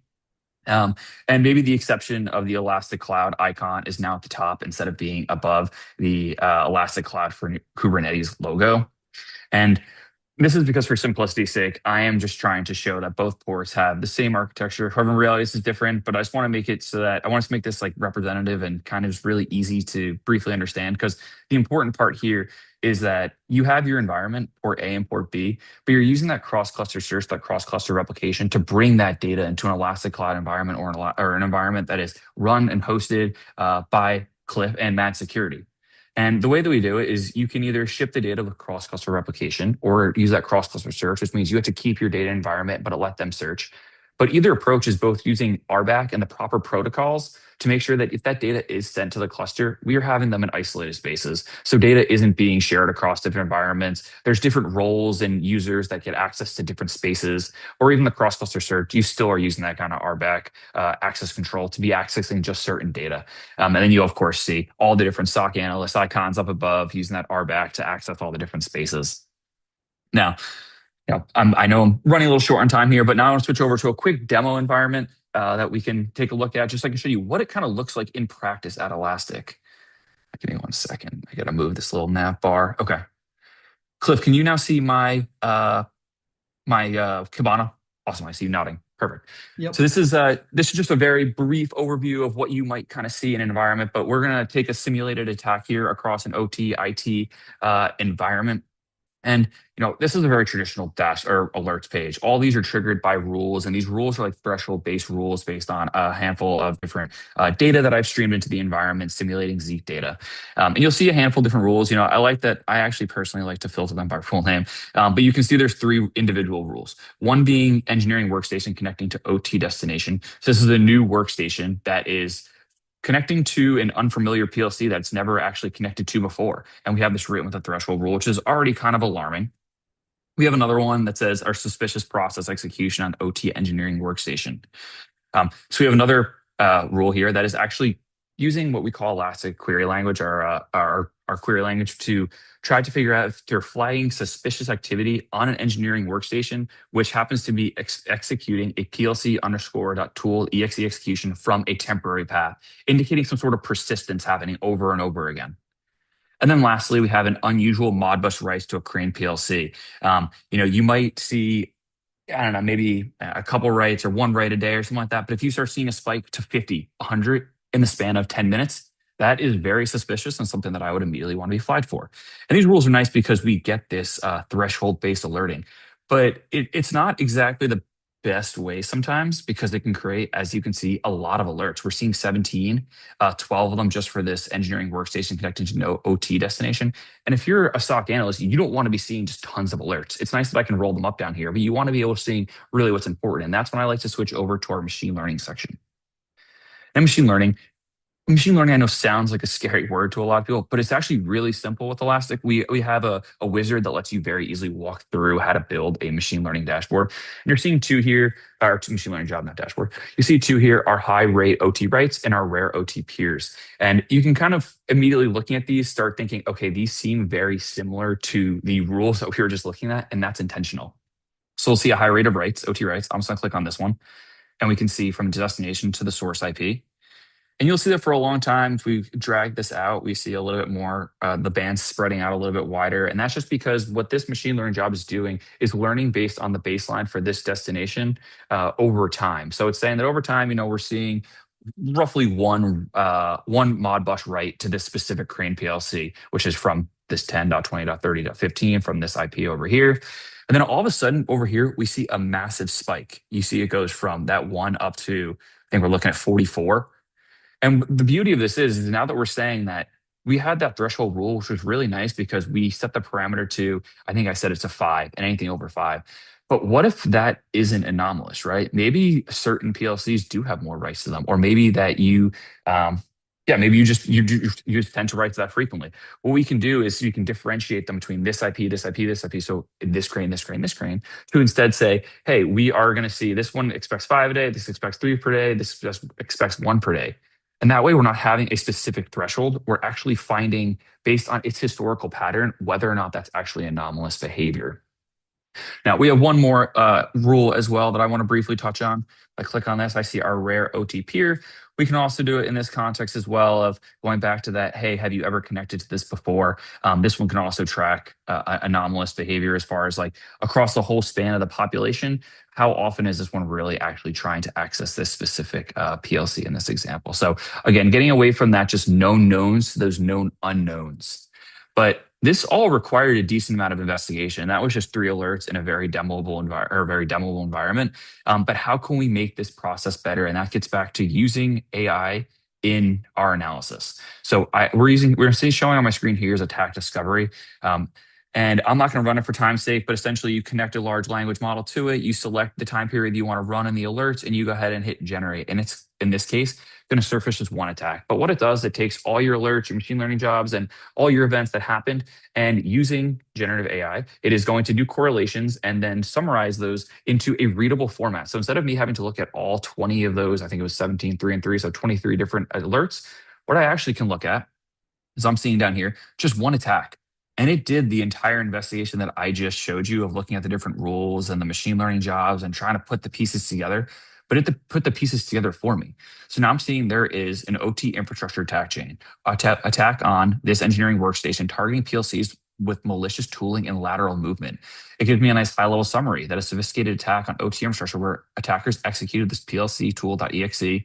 Um, and maybe the exception of the Elastic Cloud icon is now at the top instead of being above the Elastic Cloud for Kubernetes logo. And this is because for simplicity's sake, I am just trying to show that both ports have the same architecture. However, in reality, this is different, but I just want to make it so that I want to make this like representative and kind of just really easy to briefly understand, because the important part here is that you have your environment, port A and port B, but you're using that cross-cluster search, that cross-cluster replication to bring that data into an Elastic Cloud environment or an environment that is run and hosted by Cliff and Maritime Security. And the way that we do it is you can either ship the data with cross-cluster replication or use that cross-cluster search, which means you have to keep your data environment, but let them search. But either approach is both using RBAC and the proper protocols to make sure that if that data is sent to the cluster, we are having them in isolated spaces. So data isn't being shared across different environments. There's different roles and users that get access to different spaces, or even the cross-cluster search, you still are using that kind of RBAC access control to be accessing just certain data. And then you, of course, see all the different SOC analyst icons up above using that RBAC to access all the different spaces. Now, I know I'm running a little short on time here, but now I want to switch over to a quick demo environment that we can take a look at, just so I can show you what it kind of looks like in practice at Elastic. Give me 1 second. I got to move this little nav bar. Okay. Cliff, can you now see my Kibana? Awesome. I see you nodding. Perfect. Yep. So this is just a very brief overview of what you might kind of see in an environment, but we're going to take a simulated attack here across an OT IT environment. And this is a very traditional dash or alerts page. All these are triggered by rules, and these rules are like threshold-based rules based on a handful of different data that I've streamed into the environment, simulating Zeek data. And you'll see a handful of different rules. I like that. I actually personally like to filter them by full name, but you can see there's 3 individual rules. One being engineering workstation connecting to OT destination. So this is a new workstation that is connecting to an unfamiliar PLC that's never actually connected to before. And we have this written with a threshold rule, which is already kind of alarming. We have another one that says our suspicious process execution on OT engineering workstation. So we have another rule here that is actually using what we call Elastic query language, our query language, to try to figure out if they're flagging suspicious activity on an engineering workstation, which happens to be executing a PLC_tool exe execution from a temporary path, indicating some sort of persistence happening over and over again. And then lastly, we have an unusual Modbus writes to a Crane PLC. You might see, I don't know, maybe a couple writes or 1 write a day or something like that. But if you start seeing a spike to 50, 100 in the span of 10 minutes, that is very suspicious and something that I would immediately want to be flagged for. And these rules are nice because we get this threshold-based alerting. But it's not exactly the best way sometimes, because it can create, as you can see, a lot of alerts. We're seeing 17, 12 of them just for this engineering workstation connected to no OT destination. And if you're a SOC analyst, you don't want to be seeing just tons of alerts. It's nice that I can roll them up down here, but you want to be able to see really what's important. And that's when I like to switch over to our machine learning section. And machine learning, I know sounds like a scary word to a lot of people, but it's actually really simple with Elastic. We have a wizard that lets you very easily walk through how to build a machine learning dashboard. And you're seeing 2 here, or 2 machine learning job, not dashboard. You see 2 here, our high rate OT writes and our rare OT peers. And you can kind of immediately looking at these, start thinking, okay, these seem very similar to the rules that we were just looking at, and that's intentional. So we'll see a high rate of writes, OT writes. I'm just gonna click on this one. And we can see from destination to the source IP. And you'll see that for a long time, if we drag this out, we see a little bit more, the bands spreading out a little bit wider. And that's just because what this machine learning job is doing is learning based on the baseline for this destination over time. So it's saying that over time, we're seeing roughly one Modbus write to this specific Crane PLC, which is from this 10.20.30.15 from this IP over here. And then all of a sudden over here, we see a massive spike. You see it goes from that 1 up to, I think we're looking at 44. And the beauty of this is now that we're saying that we had that threshold rule, which was really nice because we set the parameter to, I think I said it's a 5 and anything over 5. But what if that isn't anomalous, right? Maybe certain PLCs do have more writes to them, or maybe that um, yeah, maybe you just tend to write to that frequently. What we can do is you can differentiate them between this IP, this IP, this IP. So this crane, this crane, this crane, to instead say, hey, we are going to see this one expects 5 a day, this expects 3 per day, this just expects 1 per day. And that way, we're not having a specific threshold. We're actually finding, based on its historical pattern, whether or not that's actually anomalous behavior. Now, we have one more rule as well that I want to briefly touch on. If I click on this, I see our rare OT peer. We can also do it in this context as well of going back to that, hey, have you ever connected to this before? This one can also track anomalous behavior as far as like across the whole span of the population. How often is this one really actually trying to access this specific PLC in this example? So again, getting away from that just known knowns to those known unknowns. But this all required a decent amount of investigation. That was just 3 alerts in a very demoable environment. But how can we make this process better? And that gets back to using AI in our analysis. So we're showing on my screen here is attack discovery. And I'm not going to run it for time's sake, but essentially you connect a large language model to it, you select the time period you want to run in the alerts, and you go ahead and hit generate. And it's, in this case, going to surface just one attack. But what it does, it takes all your alerts, your machine learning jobs, and all your events that happened, and using generative AI, it is going to do correlations and then summarize those into a readable format. So instead of me having to look at all 20 of those, I think it was 17, 3 and 3, so 23 different alerts, what I actually can look at is I'm seeing down here just one attack. And it did the entire investigation that I just showed you of looking at the different rules and the machine learning jobs and trying to put the pieces together. But it put the pieces together for me. So now I'm seeing there is an OT infrastructure attack chain, attack on this engineering workstation targeting PLCs with malicious tooling and lateral movement. It gives me a nice high-level summary that a sophisticated attack on OT infrastructure where attackers executed this PLC tool.exe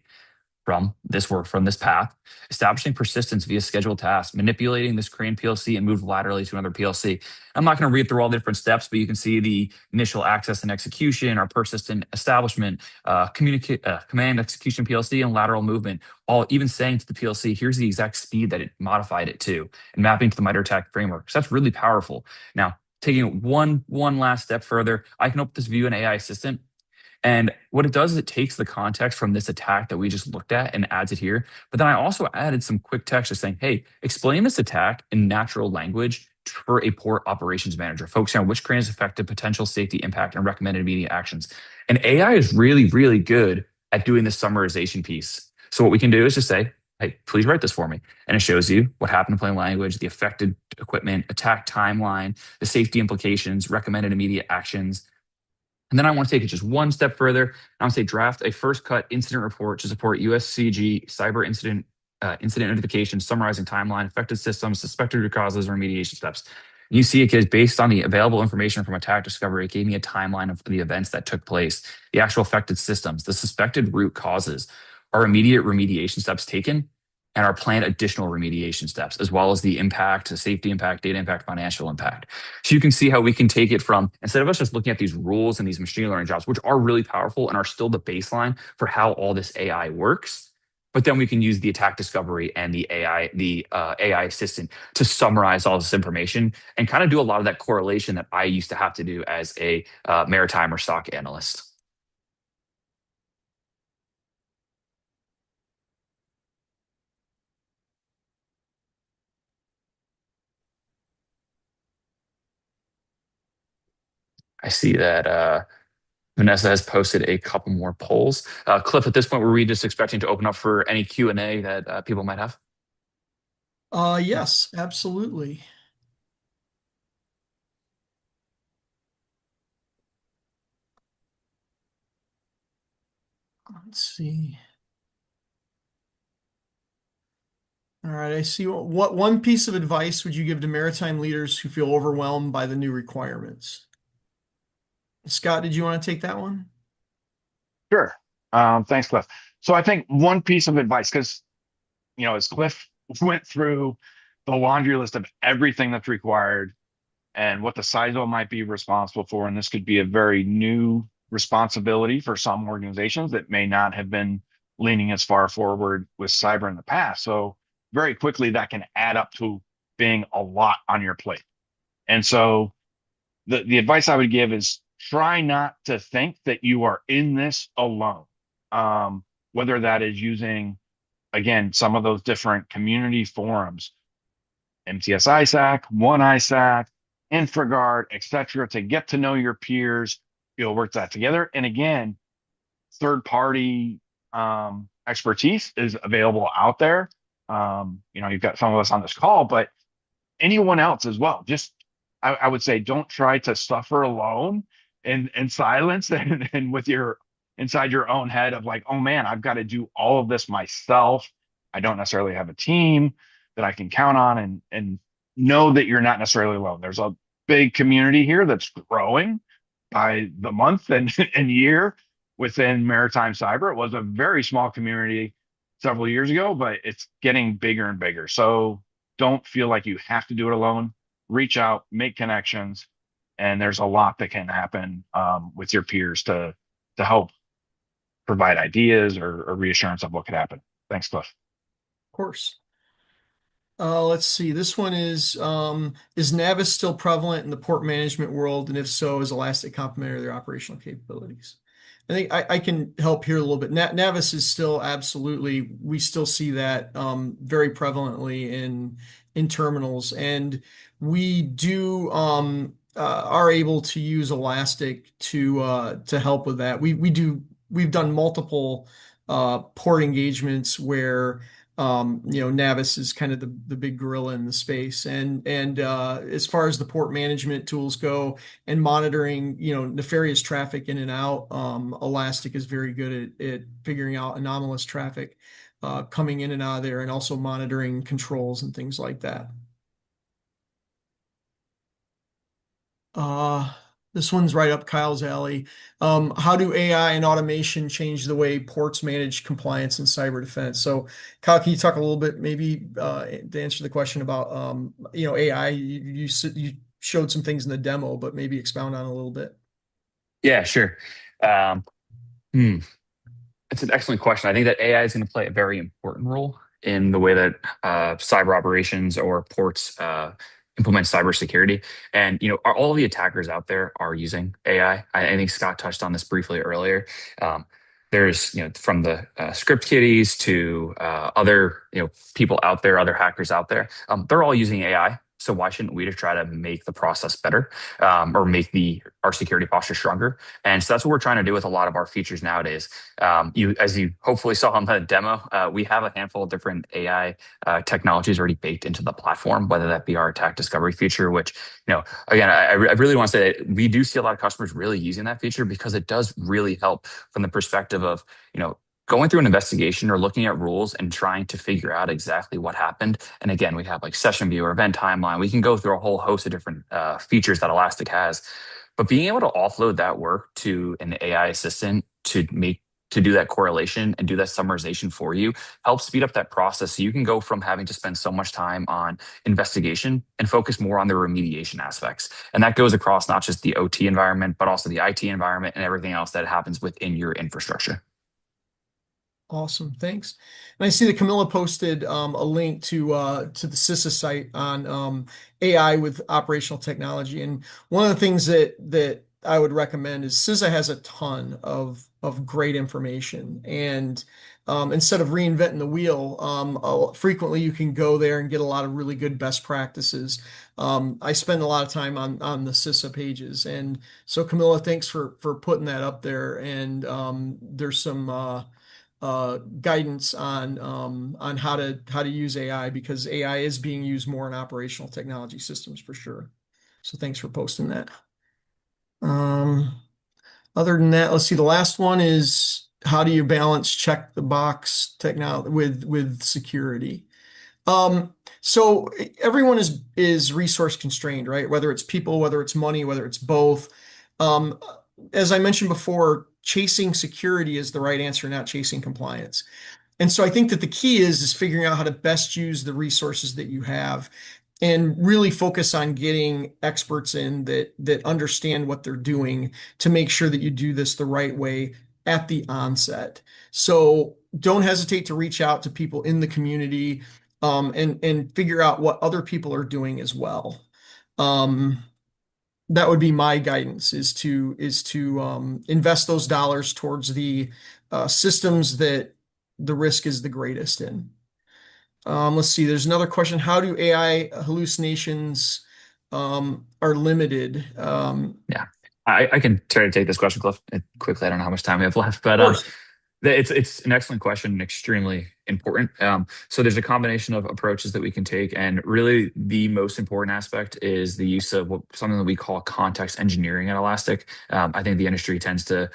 from this path, establishing persistence via scheduled tasks, manipulating this crane PLC and moved laterally to another PLC. I'm not going to read through all the different steps, but you can see the initial access and execution, our persistent establishment, command execution PLC, and lateral movement, all even saying to the PLC, here's the exact speed that it modified it to, and mapping to the MITRE ATT&CK framework. So that's really powerful. Now, taking it one last step further, I can open this view in AI Assistant. And what it does is it takes the context from this attack that we just looked at and adds it here. But then I also added some quick text just saying, hey, explain this attack in natural language for a port operations manager, focusing on which crane is affected, potential safety impact, and recommended immediate actions. And AI is really, really good at doing this summarization piece. So what we can do is just say, hey, please write this for me. And it shows you what happened in plain language, the affected equipment, attack timeline, the safety implications, recommended immediate actions. And then I want to take it just one step further. I want to say draft a first cut incident report to support USCG cyber incident notification, summarizing timeline, affected systems, suspected root causes, remediation steps. And you see it is based on the available information from attack discovery. It gave me a timeline of the events that took place, the actual affected systems, the suspected root causes, are immediate remediation steps taken, and our planned additional remediation steps, as well as the impact, the safety impact, data impact, financial impact. So you can see how we can take it from, instead of us just looking at these rules and these machine learning jobs, which are really powerful and are still the baseline for how all this AI works, but then we can use the attack discovery and the AI assistant to summarize all this information and kind of do a lot of that correlation that I used to have to do as a maritime or SOC analyst. I see that Vanessa has posted a couple more polls. Cliff, at this point, were we just expecting to open up for any Q&A that people might have? Yes, absolutely. Let's see. All right, I see. What one piece of advice would you give to maritime leaders who feel overwhelmed by the new requirements? Scott, did you want to take that one? Sure. Thanks, Cliff. So I think one piece of advice, because as Cliff went through the laundry list of everything that's required and what the CySO might be responsible for, and this could be a very new responsibility for some organizations that may not have been leaning as far forward with cyber in the past. So very quickly that can add up to being a lot on your plate. And so the advice I would give is try not to think that you are in this alone. Whether that is using, again, some of those different community forums, MTS ISAC, One ISAC, InfraGard, etc., to get to know your peers, work that together. And again, third party expertise is available out there. You've got some of us on this call, but anyone else as well. Just I would say don't try to suffer alone in silence and with your inside your own head of like, oh man, I've got to do all of this myself. I don't necessarily have a team that I can count on, and know that you're not necessarily alone. There's a big community here that's growing by the month and, and year within maritime cyber. It was a very small community several years ago, but it's getting bigger and bigger. So don't feel like you have to do it alone. Reach out, make connections, and there's a lot that can happen with your peers to help provide ideas or reassurance of what could happen. Thanks, Cliff. Of course. Let's see. This one is Navis still prevalent in the port management world? And if so, is Elastic complementary to their operational capabilities? I think I can help here a little bit. Navis is still absolutely, we still see that very prevalently in terminals, and we do are able to use Elastic to help with that. We've done multiple port engagements where Navis is kind of the big gorilla in the space. And as far as the port management tools go and monitoring, nefarious traffic in and out, Elastic is very good at figuring out anomalous traffic coming in and out of there, and also monitoring controls and things like that. This one's right up Kyle's alley. How do AI and automation change the way ports manage compliance and cyber defense? So, Kyle, can you talk a little bit, maybe to answer the question about AI? You showed some things in the demo, but maybe expound on it a little bit. Yeah, sure. It's an excellent question. I think that AI is going to play a very important role in the way that cyber operations or ports implement cybersecurity. And all the attackers out there are using AI. I think Scott touched on this briefly earlier. There's from the script kiddies to other people out there, other hackers out there. They're all using AI. So why shouldn't we try to make the process better, or make our security posture stronger? And so that's what we're trying to do with a lot of our features nowadays. As you hopefully saw on the demo, we have a handful of different AI technologies already baked into the platform, whether that be our attack discovery feature, which, again, I really want to say that we do see a lot of customers really using that feature because it does really help from the perspective of, going through an investigation or looking at rules and trying to figure out exactly what happened. And again, we have like session viewer, event timeline. We can go through a whole host of different features that Elastic has, but being able to offload that work to an AI assistant to do that correlation and do that summarization for you helps speed up that process. So you can go from having to spend so much time on investigation and focus more on the remediation aspects. And that goes across not just the OT environment, but also the IT environment and everything else that happens within your infrastructure. Awesome, thanks. And I see that Camilla posted a link to the CISA site on AI with operational technology. And one of the things that I would recommend is CISA has a ton of great information. And instead of reinventing the wheel, frequently you can go there and get a lot of really good best practices. I spend a lot of time on the CISA pages. And so Camilla, thanks for putting that up there. And there's some guidance on how to use AI, because AI is being used more in operational technology systems for sure. So thanks for posting that. Other than that, let's see. The last one is, how do you balance check the box technology with security? So everyone is resource constrained, right? Whether it's people, whether it's money, whether it's both. As I mentioned before, chasing security is the right answer, not chasing compliance. And so I think that the key is figuring out how to best use the resources that you have and really focus on getting experts in that understand what they're doing to make sure that you do this the right way at the onset. So don't hesitate to reach out to people in the community. and figure out what other people are doing as well. That would be my guidance is to invest those dollars towards the systems that the risk is the greatest in. Let's see, there's another question. How do AI hallucinations are limited? Yeah. I can try to take this question, Cliff, quickly. I don't know how much time we have left, Of but course. it's an excellent question and extremely important. So there's a combination of approaches that we can take, and really the most important aspect is the use of something that we call context engineering at Elastic. I think the industry tends to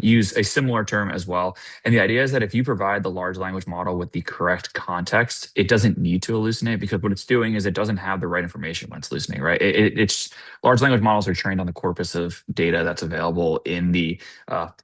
use a similar term as well. And the idea is that if you provide the large language model with the correct context, it doesn't need to hallucinate, because what it's doing is it doesn't have the right information when it's hallucinating, right? It's large language models are trained on the corpus of data that's available in the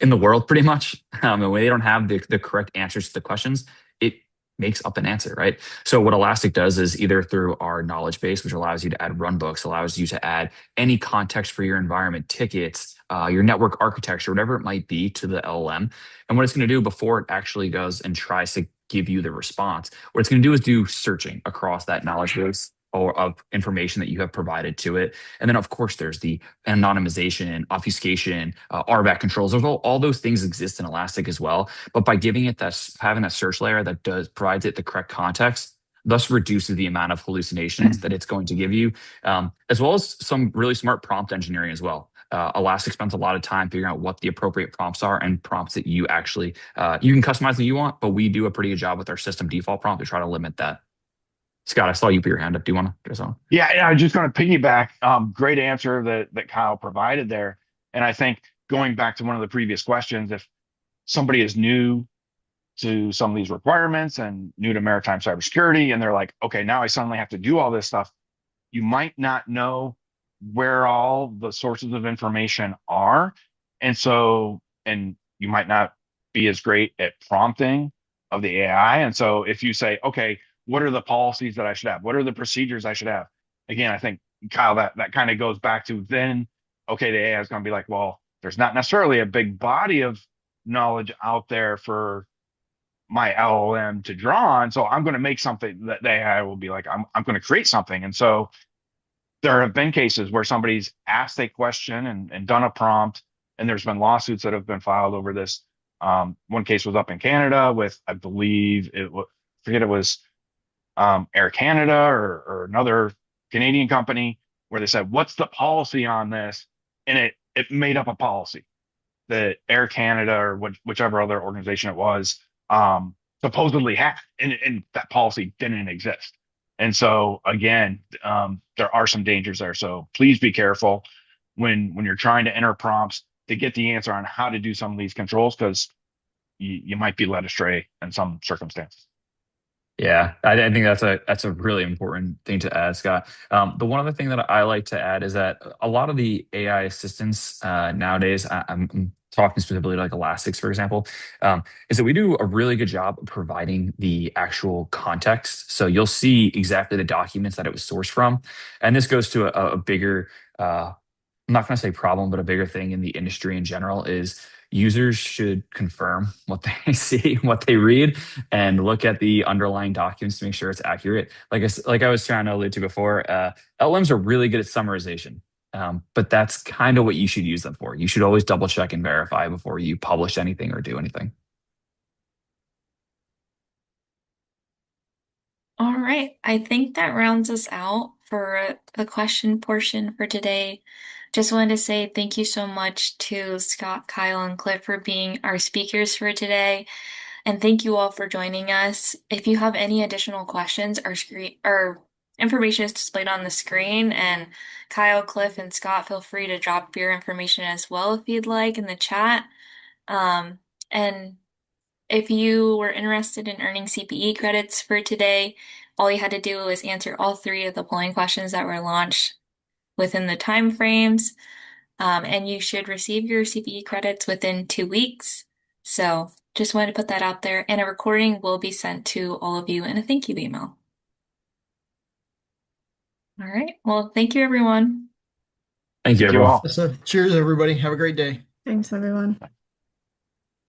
world, pretty much. And when they don't have the correct answers to the questions, it makes up an answer, right? So what Elastic does is, either through our knowledge base, which allows you to add runbooks, allows you to add any context for your environment, tickets, your network architecture, whatever it might be, to the LLM. And what it's going to do before it actually goes and tries to give you the response, what it's going to do is do searching across that knowledge base or of information that you have provided to it. And then, of course, there's the anonymization, obfuscation, RBAC controls. There's all those things exist in Elastic as well. But by giving it having that search layer that provides it the correct context, thus reduces the amount of hallucinations that it's going to give you, as well as some really smart prompt engineering as well. Elastic spends a lot of time figuring out what the appropriate prompts are, and prompts that you actually you can customize what you want, but we do a pretty good job with our system default prompt to try to limit that. Scott, I saw you put your hand up. Do you want to go on? Yeah, I was just going to piggyback. Great answer that Kyle provided there. And I think, going back to one of the previous questions, if somebody is new to some of these requirements and new to maritime cybersecurity, and they're like, okay, now I suddenly have to do all this stuff, you might not know where all the sources of information are. And you might not be as great at prompting of the AI. And so if you say, okay, what are the policies that I should have? What are the procedures I should have? Again, I think, Kyle, that kind of goes back to, then, okay, the AI is going to be like, well, there's not necessarily a big body of knowledge out there for my LLM to draw on. So I'm going to make something that the AI will be like, I'm going to create something. And so there have been cases where somebody's asked a question and done a prompt, and there's been lawsuits that have been filed over this. One case was up in Canada with, I believe forget, it was Air Canada or another Canadian company, where they said, "What's the policy on this?" And it made up a policy that Air Canada or whichever other organization it was supposedly had, and that policy didn't exist. And so, again, there are some dangers there. So please be careful when you're trying to enter prompts to get the answer on how to do some of these controls, because you might be led astray in some circumstances. Yeah, I think that's a really important thing to add, Scott. The one other thing that I like to add is that a lot of the AI assistants nowadays, I'm talking specifically like Elastics, for example, is that we do a really good job of providing the actual context. So you'll see exactly the documents that it was sourced from, and this goes to a bigger, I'm not going to say problem, but a bigger thing in the industry in general is users should confirm what they see, what they read, and look at the underlying documents to make sure it's accurate. Like I was trying to allude to before, LLMs are really good at summarization, but that's kind of what you should use them for. You should always double check and verify before you publish anything or do anything. All right. I think that rounds us out for the question portion for today. Just wanted to say thank you so much to Scott, Kyle, and Cliff for being our speakers for today. And thank you all for joining us. If you have any additional questions, our information is displayed on the screen. And Kyle, Cliff, and Scott, feel free to drop your information as well if you'd like in the chat. And if you were interested in earning CPE credits for today, all you had to do was answer all three of the polling questions that were launched within the time frames, and you should receive your CPE credits within 2 weeks. So just wanted to put that out there, and a recording will be sent to all of you in a thank you email. All right. Well, thank you, everyone. Thank you, Thank you everyone. all. So cheers, everybody. Have a great day. Thanks, everyone.